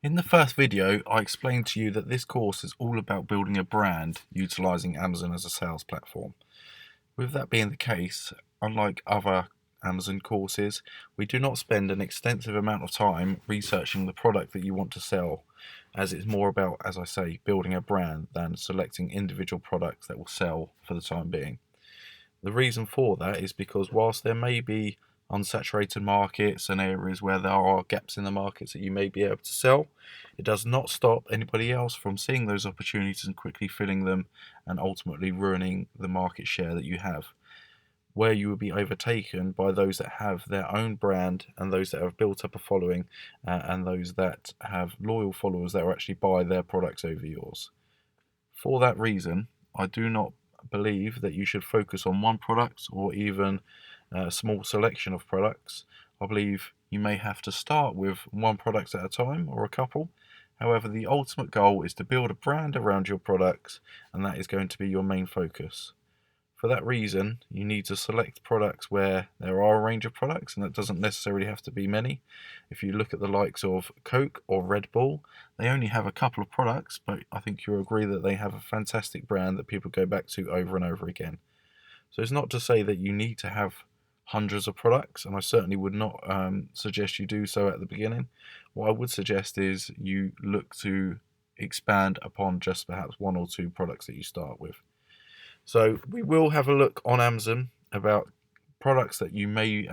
In the first video, I explained to you that this course is all about building a brand utilising Amazon as a sales platform. With that being the case, unlike other Amazon courses, we do not spend an extensive amount of time researching the product that you want to sell, as it's more about, as I say, building a brand than selecting individual products that will sell for the time being. The reason for that is because whilst there may be unsaturated markets and areas where there are gaps in the markets that you may be able to sell, it does not stop anybody else from seeing those opportunities and quickly filling them and ultimately ruining the market share that you have, where you will be overtaken by those that have their own brand and those that have built up a following and those that have loyal followers that will actually buy their products over yours. For that reason, I do not believe that you should focus on one product or even a small selection of products. I believe you may have to start with one product at a time or a couple. However, the ultimate goal is to build a brand around your products, and that is going to be your main focus. For that reason, you need to select products where there are a range of products, and that doesn't necessarily have to be many. If you look at the likes of Coke or Red Bull, they only have a couple of products, but I think you'll agree that they have a fantastic brand that people go back to over and over again. So it's not to say that you need to have hundreds of products, and I certainly would not suggest you do so at the beginning. What I would suggest is you look to expand upon just perhaps one or two products that you start with. So we will have a look on Amazon about products that you may,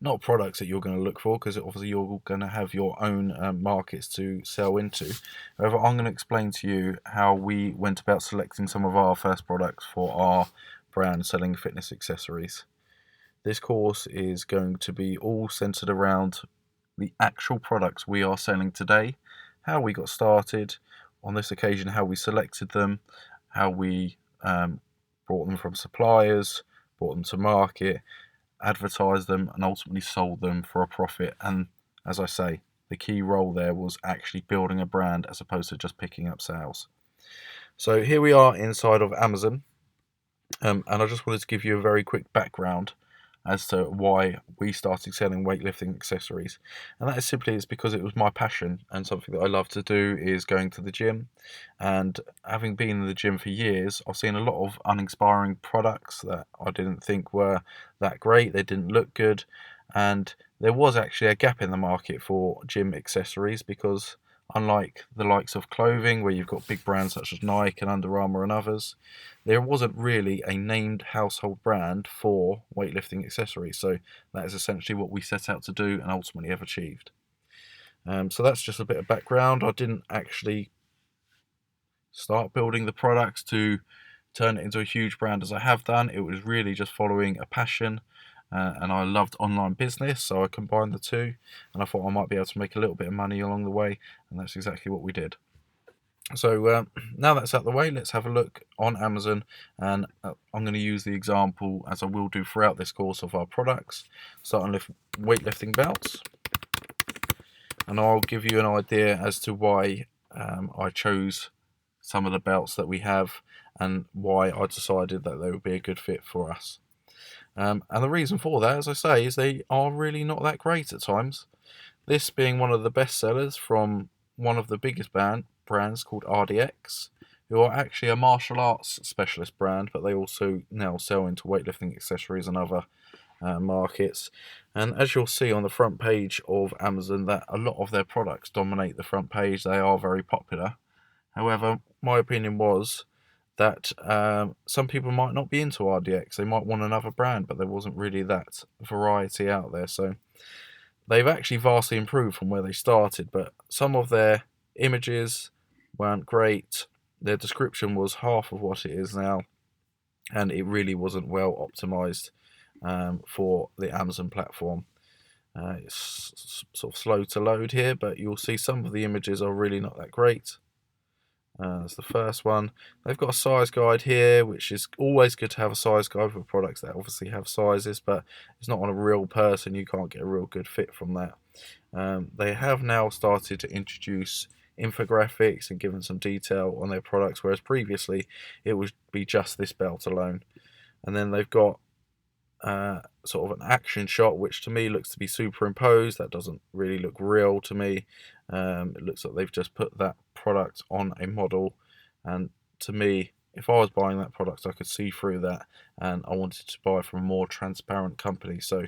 not products that you're going to look for, because obviously you're going to have your own markets to sell into. However, I'm going to explain to you how we went about selecting some of our first products for our brand selling fitness accessories. This course is going to be all centered around the actual products we are selling today, how we got started, on this occasion how we selected them, how we brought them from suppliers, brought them to market, advertised them, and ultimately sold them for a profit. And as I say, the key role there was actually building a brand as opposed to just picking up sales. So here we are inside of Amazon, and I just wanted to give you a very quick background as to why we started selling weightlifting accessories. And that is simply it's because it was my passion, and something that I love to do is going to the gym. And having been in the gym for years, I've seen a lot of uninspiring products that I didn't think were that great. They didn't look good, and there was actually a gap in the market for gym accessories, because unlike the likes of clothing, where you've got big brands such as Nike and Under Armour and others, there wasn't really a named household brand for weightlifting accessories. So that is essentially what we set out to do and ultimately have achieved. So that's just a bit of background. I didn't actually start building the products to turn it into a huge brand as I have done. It was really just following a passion. And I loved online business, so I combined the two, and I thought I might be able to make a little bit of money along the way, and that's exactly what we did. So now that's out of the way, let's have a look on Amazon, and I'm going to use the example, as I will do throughout this course, of our products, starting with weightlifting belts, and I'll give you an idea as to why I chose some of the belts that we have and why I decided that they would be a good fit for us. And the reason for that, as I say, is they are really not that great at times. This being one of the best sellers from one of the biggest brands called RDX, who are actually a martial arts specialist brand, but they also now sell into weightlifting accessories and other markets. And as you'll see on the front page of Amazon, that a lot of their products dominate the front page. They are very popular. However, my opinion was that some people might not be into RDX. They might want another brand, but there wasn't really that variety out there. So they've actually vastly improved from where they started, but some of their images weren't great. Their description was half of what it is now, and it really wasn't well optimized for the Amazon platform. It's sort of slow to load here, but you'll see some of the images are really not that great. That's the first one. They've got a size guide here, which is always good to have a size guide for products that obviously have sizes, but it's not on a real person. You can't get a real good fit from that. They have now started to introduce infographics and given some detail on their products, whereas previously it would be just this belt alone. And then they've got sort of an action shot, which to me looks to be superimposed. That doesn't really look real to me. It looks like they've just put that product on a model, and to me, if I was buying that product, I could see through that, and I wanted to buy from a more transparent company. So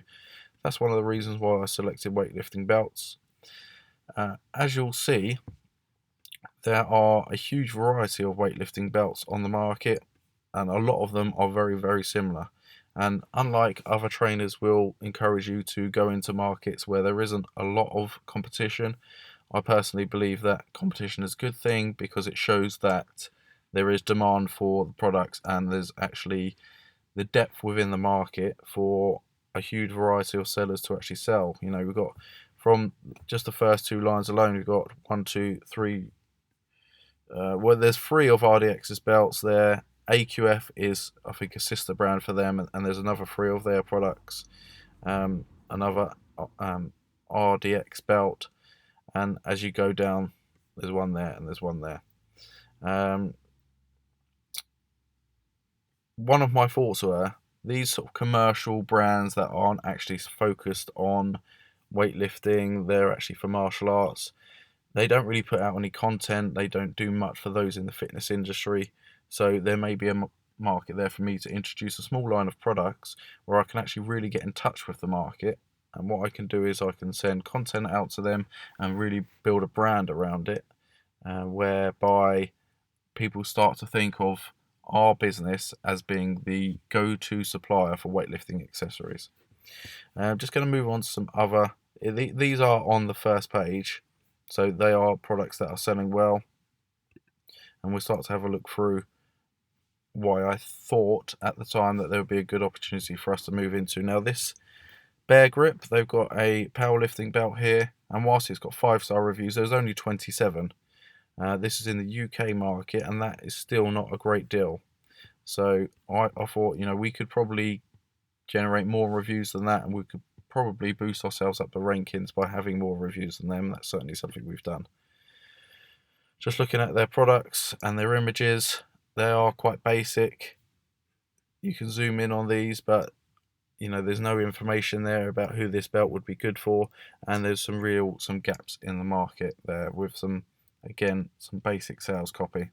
that's one of the reasons why I selected weightlifting belts. As you'll see, there are a huge variety of weightlifting belts on the market, and a lot of them are very, very similar. And unlike other trainers will encourage you to go into markets where there isn't a lot of competition, I personally believe that competition is a good thing because it shows that there is demand for the products and there's actually the depth within the market for a huge variety of sellers to actually sell. You know, we've got from just the first two lines alone, we've got one, two, three. Well, there's three of RDX's belts there. AQF is, I think, a sister brand for them, and there's another three of their products. Another RDX belt, and as you go down, there's one there and there's one there. One of my thoughts were these sort of commercial brands that aren't actually focused on weightlifting, they're actually for martial arts. They don't really put out any content, they don't do much for those in the fitness industry, so there may be a market there for me to introduce a small line of products where I can actually really get in touch with the market. And what I can do is I can send content out to them and really build a brand around it, whereby people start to think of our business as being the go-to supplier for weightlifting accessories. I'm just going to move on to some other. These are on the first page, so they are products that are selling well, and we'll start to have a look through why I thought at the time that there would be a good opportunity for us to move into. Now this Bear Grip, they've got a powerlifting belt here, and whilst it's got 5-star reviews, there's only 27. This is in the UK market, and that is still not a great deal. So I thought, you know, we could probably generate more reviews than that, and we could probably boost ourselves up the rankings by having more reviews than them. That's certainly something we've done. Just looking at their products and their images, they are quite basic. You can zoom in on these, but you know, there's no information there about who this belt would be good for, and there's some gaps in the market there with some basic sales copy.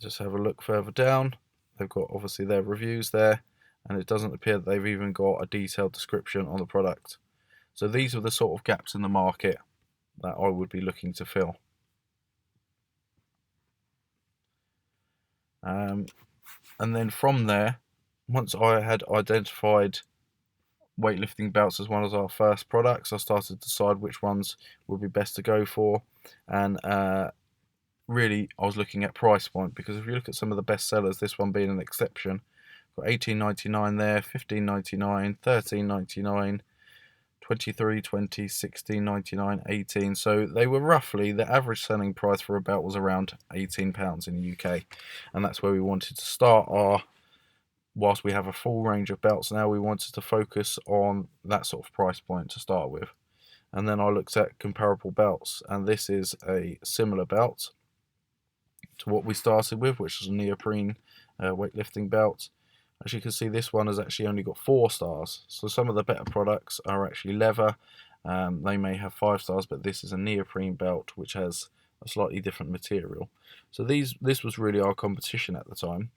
Just have a look further down. They've got obviously their reviews there, and it doesn't appear that they've even got a detailed description on the product. So these are the sort of gaps in the market that I would be looking to fill. And then from there, once I had identified weightlifting belts as one of our first products, I started to decide which ones would be best to go for, and really I was looking at price point, because if you look at some of the best sellers, this one being an exception, got $18.99 there, $15.99, $13.99, $23, $20, $16.99, $18. So they were roughly, the average selling price for a belt was around £18 in the UK, and that's where we wanted to start our. Whilst we have a full range of belts now, we wanted to focus on that sort of price point to start with. And then I looked at comparable belts, and this is a similar belt to what we started with, which was a neoprene weightlifting belt. As you can see, this one has actually only got 4 stars. So some of the better products are actually leather. They may have 5 stars, but this is a neoprene belt which has a slightly different material. So this was really our competition at the time.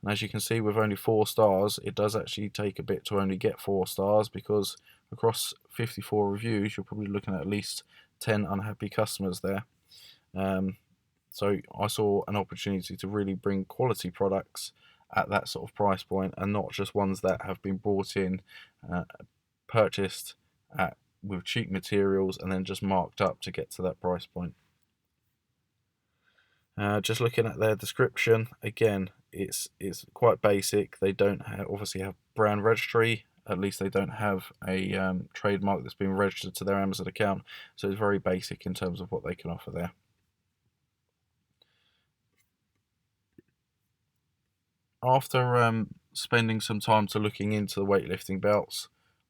And as you can see, with only 4 stars, it does actually take a bit to only get 4 stars, because across 54 reviews, you're probably looking at least 10 unhappy customers there. So I saw an opportunity to really bring quality products at that sort of price point, and not just ones that have been brought in, purchased with cheap materials and then just marked up to get to that price point. Just looking at their description, again, it's quite basic. They don't obviously have brand registry. At least they don't have a trademark that's been registered to their Amazon account. So it's very basic in terms of what they can offer there. After spending some time to looking into the weightlifting belts,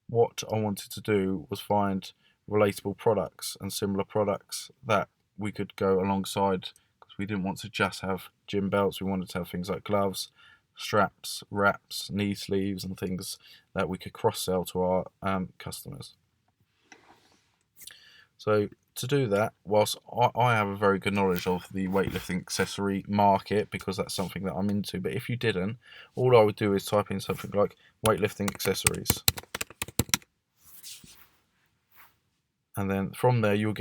what I wanted to do was find relatable products and similar products that we could go alongside, because we didn't want to just have gym belts. We wanted to have things like gloves, straps, wraps, knee sleeves, and things that we could cross-sell to our customers. So to do that, whilst I have a very good knowledge of the weightlifting accessory market because that's something that I'm into, but if you didn't, all I would do is type in something like weightlifting accessories, and then from there you'll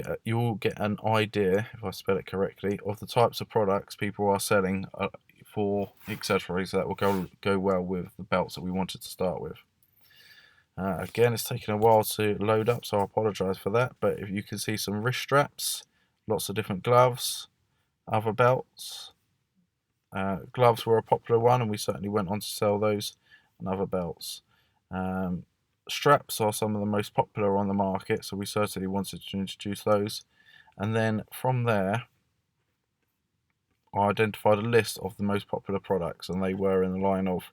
get an idea, if I spell it correctly, of the types of products people are selling for accessories that will go well with the belts that we wanted to start with. Again, it's taken a while to load up, so I apologise for that, but if you can see some wrist straps, lots of different gloves, other belts. Gloves were a popular one, and we certainly went on to sell those, and other belts. Straps are some of the most popular on the market, so we certainly wanted to introduce those. And then from there, I identified a list of the most popular products, and they were in the line of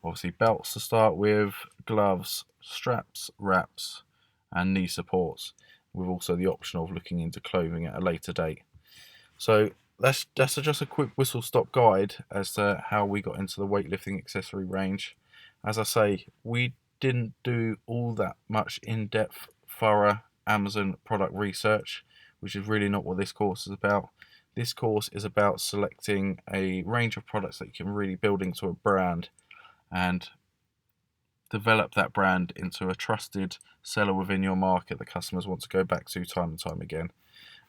obviously belts to start with, gloves, straps, wraps, and knee supports, with also the option of looking into clothing at a later date. So that's just a quick whistle-stop guide as to how we got into the weightlifting accessory range. As I say, we didn't do all that much in-depth, thorough Amazon product research, which is really not what this course is about. This course is about selecting a range of products that you can really build into a brand and develop that brand into a trusted seller within your market that customers want to go back to time and time again.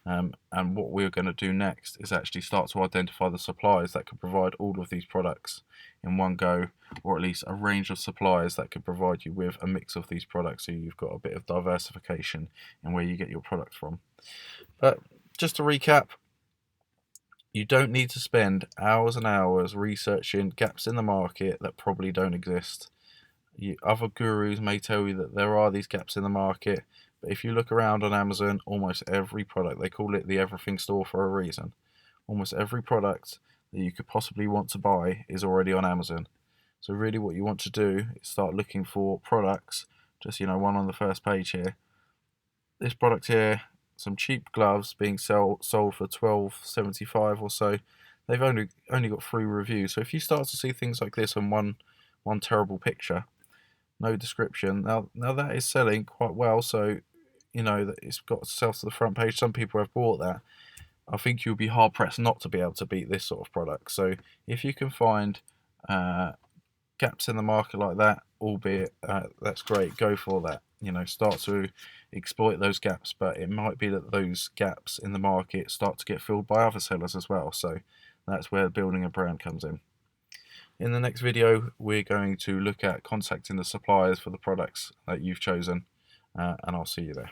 And what we're going to do next is actually start to identify the suppliers that could provide all of these products in one go, or at least a range of suppliers that could provide you with a mix of these products, so you've got a bit of diversification in where you get your products from. But just to recap, you don't need to spend hours and hours researching gaps in the market that probably don't exist. Other gurus may tell you that there are these gaps in the market, but if you look around on Amazon, almost every product, they call it the everything store for a reason. Almost every product that you could possibly want to buy is already on Amazon. So really what you want to do is start looking for products, just one on the first page here. This product here, some cheap gloves being sold for $12.75 or so. They've only got 3 reviews. So if you start to see things like this on one terrible picture, no description, now that is selling quite well, so that it's got itself to the front page. Some people have bought that. I think you'll be hard pressed not to be able to beat this sort of product. So if you can find gaps in the market like that, albeit that's great, go for that. Start to exploit those gaps, but it might be that those gaps in the market start to get filled by other sellers as well. So that's where building a brand comes in. In the next video, we're going to look at contacting the suppliers for the products that you've chosen, and I'll see you there.